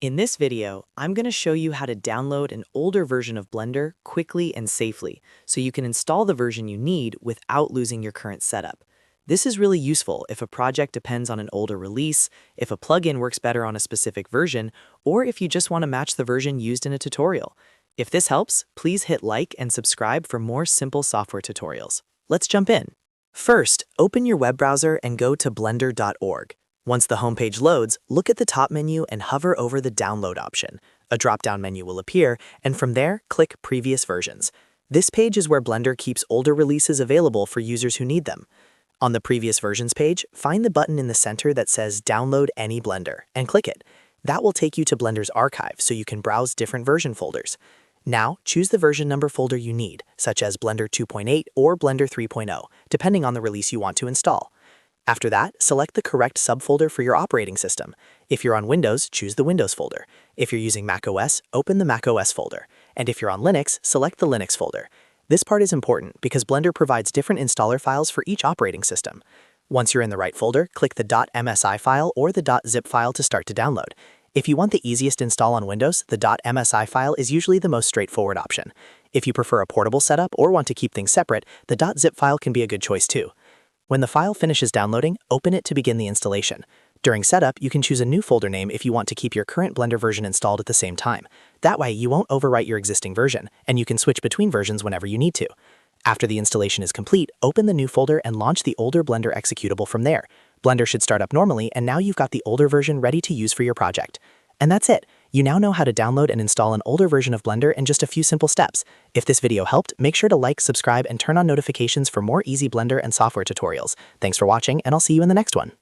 In this video, I'm going to show you how to download an older version of Blender quickly and safely, so you can install the version you need without losing your current setup. This is really useful if a project depends on an older release, if a plugin works better on a specific version, or if you just want to match the version used in a tutorial. If this helps, please hit like and subscribe for more simple software tutorials. Let's jump in. First, open your web browser and go to blender.org. Once the homepage loads, look at the top menu and hover over the Download option. A drop-down menu will appear, and from there, click Previous Versions. This page is where Blender keeps older releases available for users who need them. On the Previous Versions page, find the button in the center that says Download Any Blender, and click it. That will take you to Blender's archive so you can browse different version folders. Now, choose the version number folder you need, such as Blender 2.8 or Blender 3.0, depending on the release you want to install. After that, select the correct subfolder for your operating system. If you're on Windows, choose the Windows folder. If you're using macOS, open the macOS folder. And if you're on Linux, select the Linux folder. This part is important because Blender provides different installer files for each operating system. Once you're in the right folder, click the .msi file or the .zip file to start to download. If you want the easiest install on Windows, the .msi file is usually the most straightforward option. If you prefer a portable setup or want to keep things separate, the .zip file can be a good choice too. When the file finishes downloading, open it to begin the installation. During setup, you can choose a new folder name if you want to keep your current Blender version installed at the same time. That way, you won't overwrite your existing version, and you can switch between versions whenever you need to. After the installation is complete, open the new folder and launch the older Blender executable from there. Blender should start up normally, and now you've got the older version ready to use for your project. And that's it. You now know how to download and install an older version of Blender in just a few simple steps. If this video helped, make sure to like, subscribe, and turn on notifications for more easy Blender and software tutorials. Thanks for watching, and I'll see you in the next one.